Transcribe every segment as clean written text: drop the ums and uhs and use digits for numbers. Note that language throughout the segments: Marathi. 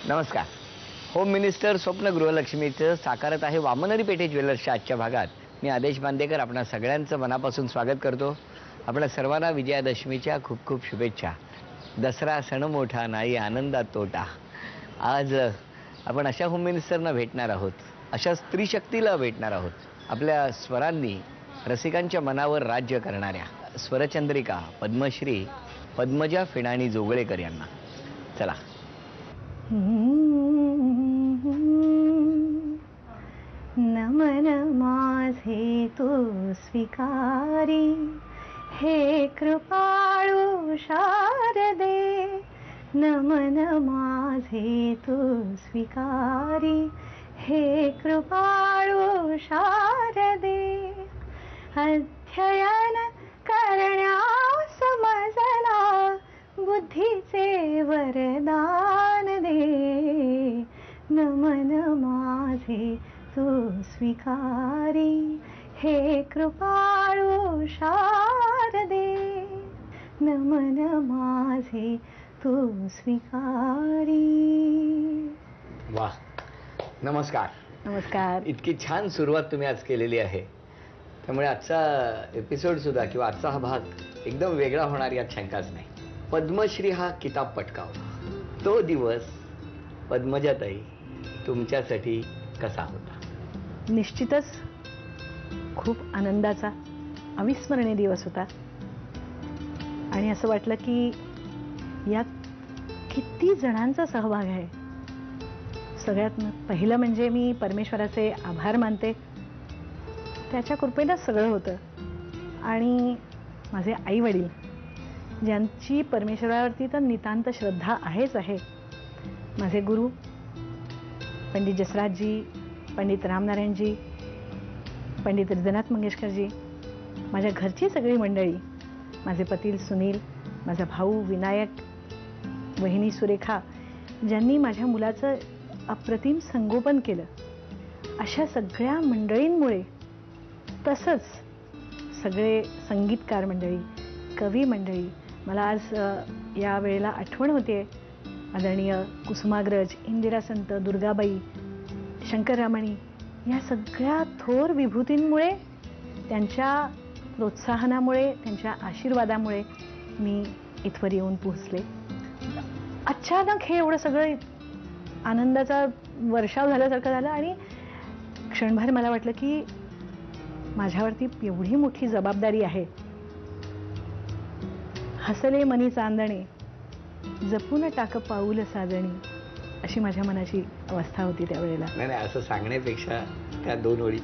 नमस्कार. होम मिनिस्टर स्वप्न गृहलक्ष्मीचं साकारत आहे वामनरी पेठे ज्वेलर्सच्या आजच्या भागात. मी आदेश बांदेकर आपणा सगळ्यांचं मनापासून स्वागत करतो. आपल्या सर्वांना विजयादशमीच्या खूप खूप शुभेच्छा. दसरा सण मोठा नाही आनंदात तोटा. आज आपण अशा होम मिनिस्टरना भेटणार आहोत, अशा स्त्री शक्तीला भेटणार आहोत, आपल्या स्वरांनी रसिकांच्या मनावर राज्य करणाऱ्या स्वरचंद्रिका पद्मश्री पद्मजा फिणाणी जोगळेकर यांना. चला. नमन माझे तू स्वीकारी, हे कृपाळू शारदे. नमन माझे तू स्वीकारी, हे कृपाळू शारदे. अध्ययन करण्यास मजला बुद्धीचे वरदान दे. नमन माझे तू स्वीकारी, हे कृपाळू शारदे. नमन माझे तू स्वीकारी. वा, नमस्कार. नमस्कार. इतकी छान सुरुवात तुम्ही आज केलेली आहे, त्यामुळे आजचा एपिसोड सुद्धा किंवा आजचा हा भाग एकदम वेगळा होणार यात शंकाच नाही. पद्मश्री हा किताब पटकावला तो दिवस पद्मजाताई तुमच्यासाठी कसा होता? निश्चितच खूप आनंदाचा अविस्मरणीय दिवस होता. आणि असं वाटलं की यात किती जणांचा सहभाग आहे. सगळ्यात पहिलं म्हणजे मी परमेश्वराचे आभार मानते. त्याच्या कृपेनं सगळं होतं. आणि माझे आई वडील ज्यांची परमेश्वरावरती तर नितांत श्रद्धा आहेच आहे. माझे गुरु पंडित जसराजजी, पंडित रामनारायणजी, पंडित हृदयनाथ मंगेशकरजी, माझ्या घरची सगळी मंडळी, माझे पती सुनील, माझा भाऊ विनायक, वहिनी सुरेखा, ज्यांनी माझ्या मुलाचं अप्रतिम संगोपन केलं, अशा सगळ्या मंडळींमुळे, तसंच सगळे संगीतकार मंडळी, कवी मंडळी, मला आज या वेळेला आठवण होते आदरणीय कुसुमाग्रज, इंदिरा संत, दुर्गाबाई, शंकररामणी, या सगळ्या थोर विभूतींमुळे, त्यांच्या प्रोत्साहनामुळे, त्यांच्या आशीर्वादामुळे मी इथवर येऊन पोहोचले. अचानक हे एवढं सगळं आनंदाचा वर्षाव झाल्यासारखं झालं. आणि क्षणभर मला वाटलं की माझ्यावरती एवढी मोठी जबाबदारी आहे. हसले मनी चांदणे, जपून टाक पाऊल साजणी, अशी माझ्या मनाची अवस्था होती त्यावेळेला. नाही नाही, असं सांगण्यापेक्षा त्या दोन ओळी.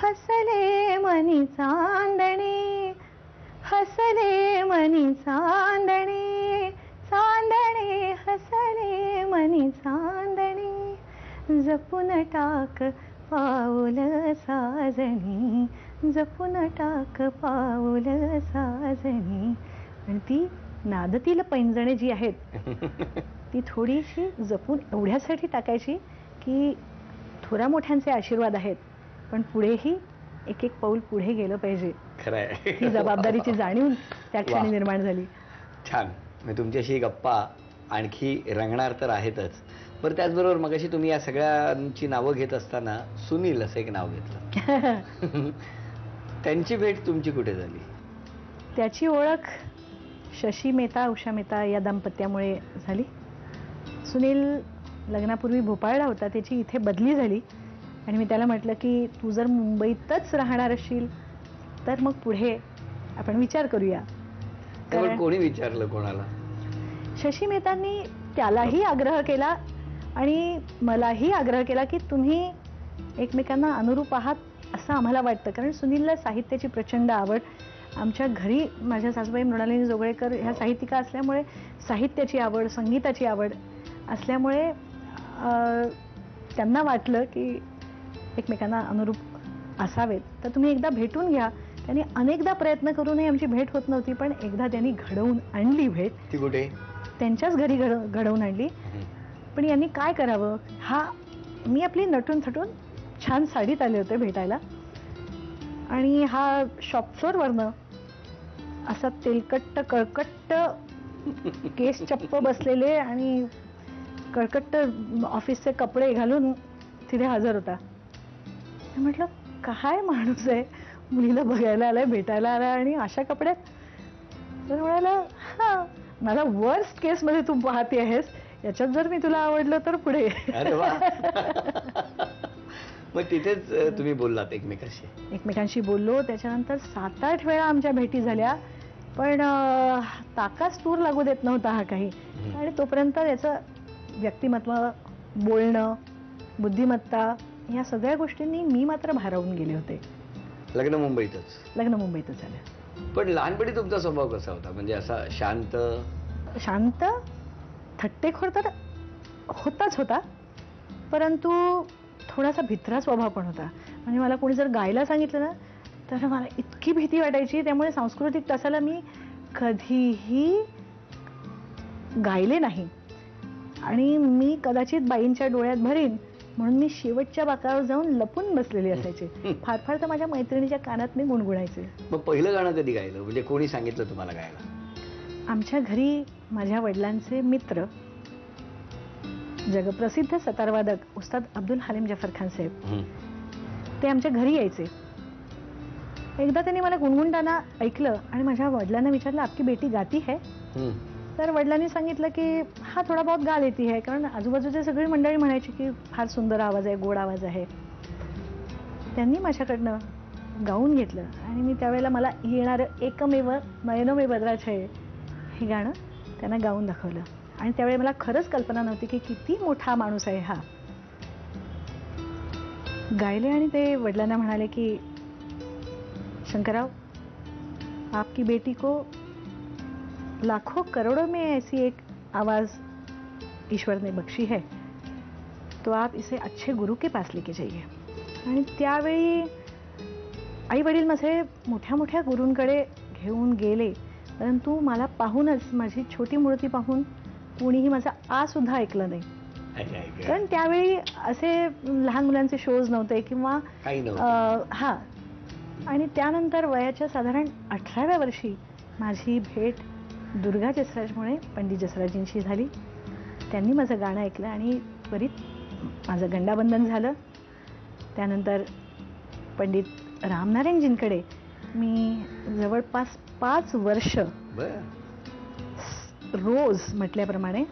हसले मनी चांदणे, हसले मनी चांदणे, चांदणे हसले मनी चांदणे, जपून टाक पाऊल साजणी, जपून टाक पाऊल साजणी. आणि ती नादतील पैंजणे जी आहेत ती थोडीशी जपून एवढ्यासाठी टाकायची की थोड्या मोठ्यांचे आशीर्वाद आहेत, पण पुढेही एक एक पाऊल पुढे गेलं पाहिजे. खरंय. ही जबाबदारीची जाणीव त्या क्षणी निर्माण झाली. छान. मी तुमच्याशी गप्पा आणखी रंगणार तर आहेतच. बरं, त्याचबरोबर मगाशी तुम्ही या सगळ्यांची नावं घेत असताना सुनील असं एक नाव घेतलं. त्यांची भेट तुमची कुठे झाली? त्याची ओळख शशी मेहता, उषा मेहता या दाम्पत्यामुळे झाली. सुनील लग्नापूर्वी भोपाळला होता, त्याची इथे बदली झाली. आणि मी त्याला म्हटलं की तू जर मुंबईतच राहणार असशील तर मग पुढे आपण विचार करूया. कोणी विचारलं कोणाला? शशी मेहतांनी त्यालाही आग्रह केला आणि मलाही आग्रह केला की तुम्ही एकमेकांना अनुरूप आहात असं आम्हाला वाटतं. कारण सुनीलला साहित्याची प्रचंड आवड. आमच्या घरी माझ्या सासूबाई मृणालिनी जोगळेकर ह्या साहित्यिका असल्यामुळे साहित्याची आवड, संगीताची आवड असल्यामुळे त्यांना वाटलं की एकमेकांना अनुरूप असावेत, तर तुम्ही एकदा भेटून घ्या. त्यांनी अनेकदा प्रयत्न करूनही आमची भेट होत नव्हती, पण एकदा त्यांनी घडवून आणली भेट. ती कुठे? त्यांच्याच घरी घडवून आणली. पण यांनी काय करावं, हा मी आपली नटून थटून छान साडीत आले होते भेटायला आणि हा शॉप फ्लोअरवरनं असा तेलकट्ट कळकट्ट केस चप्प बसलेले आणि कळकट्ट ऑफिसचे कपडे घालून तिथे हजर होता. मी म्हटलं काय माणूस आहे, मुलीला बघायला आलाय, भेटायला आलाय आणि अशा कपड्यात. तर म्हणाला हा, मला वर्स्ट केस मध्ये तू पाहते आहेस, याच्यात जर मी तुला आवडलं तर पुढे ये. अरे वा. मग तिथेच तुम्ही बोललात एकमेकाशी? एकमेकांशी बोललो. त्याच्यानंतर 7-8 वेळा आमच्या भेटी झाल्या, पण ताकाच तूर लागू देत नव्हता हा काही. आणि तोपर्यंत याचं व्यक्तिमत्व, बोलणं, बुद्धिमत्ता या सगळ्या गोष्टींनी मी मात्र भारावून गेले होते. लग्न मुंबईतच? लग्न मुंबईतच झालं. पण लहानपणी तुमचा स्वभाव कसा होता? म्हणजे असा शांत? शांत, थट्टेखोर तर होताच होता, परंतु थोडासा भित्रा स्वभाव पण होता. म्हणजे मला कोणी जर गायला सांगितलं ना, तर मला इतकी भीती वाटायची. त्यामुळे सांस्कृतिक तासाला मी कधीही गायले नाही. आणि मी कदाचित बाईंच्या डोळ्यात भरीन म्हणून मी शेवटच्या बाकावर जाऊन लपून बसलेली असायचे. फार फार तर माझ्या मैत्रिणीच्या कानात मी गुणगुणायचे. मग पहिलं गाणं कधी गायलं? म्हणजे कोणी सांगितलं तुम्हाला गायला? आमच्या घरी माझ्या वडिलांचे मित्र, जगप्रसिद्ध सतारवादक उस्ताद अब्दुल हलीम जफर खान साहेब, ते आमच्या घरी यायचे. एकदा त्यांनी मला गुणगुणताना ऐकलं आणि माझ्या वडिलांना विचारलं, आपकी बेटी गाती है? तर वडिलांनी सांगितलं की हा थोडा बहुत गा लेती है. कारण आजूबाजूची सगळी मंडळी म्हणायची की फार सुंदर आवाज आहे, गोड आवाज आहे. त्यांनी माझ्याकडनं गाऊन घेतलं आणि मी त्यावेळेला मला येणारं एकमेव नयनमे बद्राचे हे गाणं त्यांना गाऊन दाखवलं. आणि त्यावेळी मला खरंच कल्पना नव्हती की किती मोठा माणूस आहे हा. गायले आणि ते वडिलांना म्हणाले की शंकरराव, आपकी बेटी को लाखों करोड़ों में ऐसी एक आवाज ईश्वर ने बख्शी है, तो आप इसे अच्छे गुरु के पास लेके जाइए. आणि त्यावेळी आई वडील माझे मोठ्या मोठ्या गुरूंकडे घेऊन गेले, परंतु मला पाहूनच, माझी छोटी मूर्ती पाहून कोणीही माझा आ सुद्धा ऐकलं नाही. कारण त्यावेळी असे लहान मुलांचे शोज नव्हते किंवा हा. आणि त्यानंतर वयाच्या साधारण 18व्या वर्षी माझी भेट दुर्गा जसराजमुळे पंडित जसराजींशी झाली. त्यांनी माझं गाणं ऐकलं आणि त्वरित माझं गंडाबंधन झालं. त्यानंतर पंडित रामनारायणजींकडे मी जवळपास 5 वर्ष रोज म्हटल्याप्रमाणे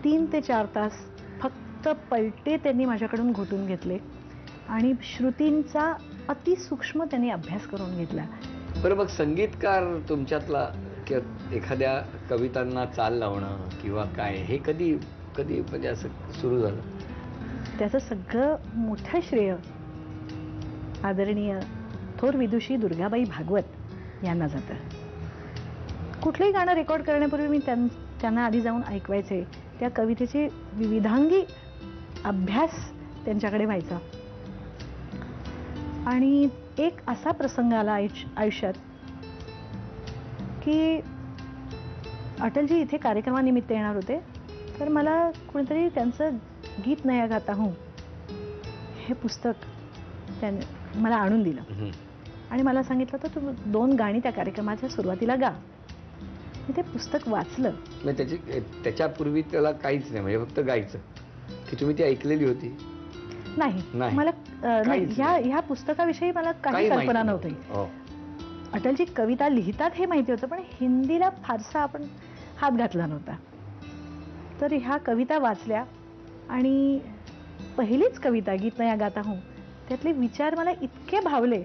3 ते 4 तास फक्त पलटे त्यांनी माझ्याकडून घोटून घेतले आणि श्रुतींचा अतिसूक्ष्म त्यांनी अभ्यास करून घेतला. बरं, मग संगीतकार तुमच्यातला किंवा एखाद्या कवितांना चाल लावणं किंवा काय, हे कधी कधी म्हणजे असं सुरू झालं? त्याचं सगळं मोठं श्रेय आदरणीय थोर विदुषी दुर्गाबाई भागवत यांना जातं. कुठलंही गाणं रेकॉर्ड करण्यापूर्वी मी त्यांना आधी जाऊन ऐकवायचे. त्या कवितेचे विविधांगी अभ्यास त्यांच्याकडे व्हायचा. आणि एक असा प्रसंग आला आयुष्यात की अटलजी इथे कार्यक्रमानिमित्त येणार होते. तर मला कोणीतरी त्यांचं गीत नया गाता हूँ हे पुस्तक त्याने मला आणून दिलं आणि मला सांगितलं तर तू 2 गाणी त्या कार्यक्रमाच्या सुरुवातीला गा. मी ते पुस्तक वाचलं. त्याच्यापूर्वी त्याला काहीच नाही, म्हणजे फक्त गायचं की तुम्ही ती ऐकलेली होती? नाही, मला ह्या पुस्तकाविषयी मला काही कल्पना नव्हती. अटलजी कविता लिहितात हे माहिती होतं, पण हिंदीला फारसा आपण हात घातला नव्हता. तर ह्या कविता वाचल्या आणि पहिलीच कविता गीत नया गाता हूँ त्यातले विचार मला इतके भावले.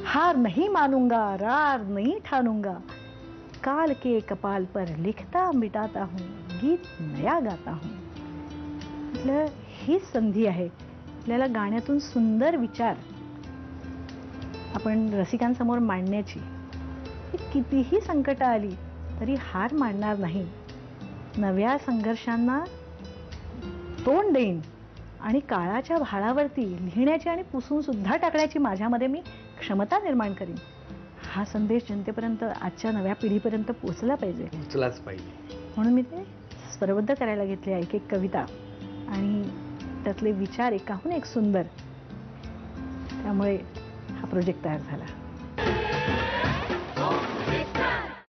हार नहीं मानूंगा, रार नहीं ठानूंगा, काल के कपाल पर लिखता मिटाता हूँ, गीत नया गाता हूँ. म्हटलं हीच संधी आहे आपल्याला गाण्यातून सुंदर विचार आपण रसिकांसमोर मांडण्याची. कितीही संकट आली तरी हार मानणार नाही, नव्या संघर्षांना तोंड देईन आणि काळाच्या भाळावरती लिहिण्याची आणि पुसून सुद्धा टाकण्याची माझ्यामध्ये मी क्षमता निर्माण करीन. हा संदेश जनतेपर्यंत, आजच्या नव्या पिढीपर्यंत पोहोचला पाहिजे. म्हणून मी ते स्वरबद्ध करायला घेतले एक कविता आणि त्यातले विचार एकाहून एक सुंदर. त्यामुळे हा प्रोजेक्ट तयार झाला.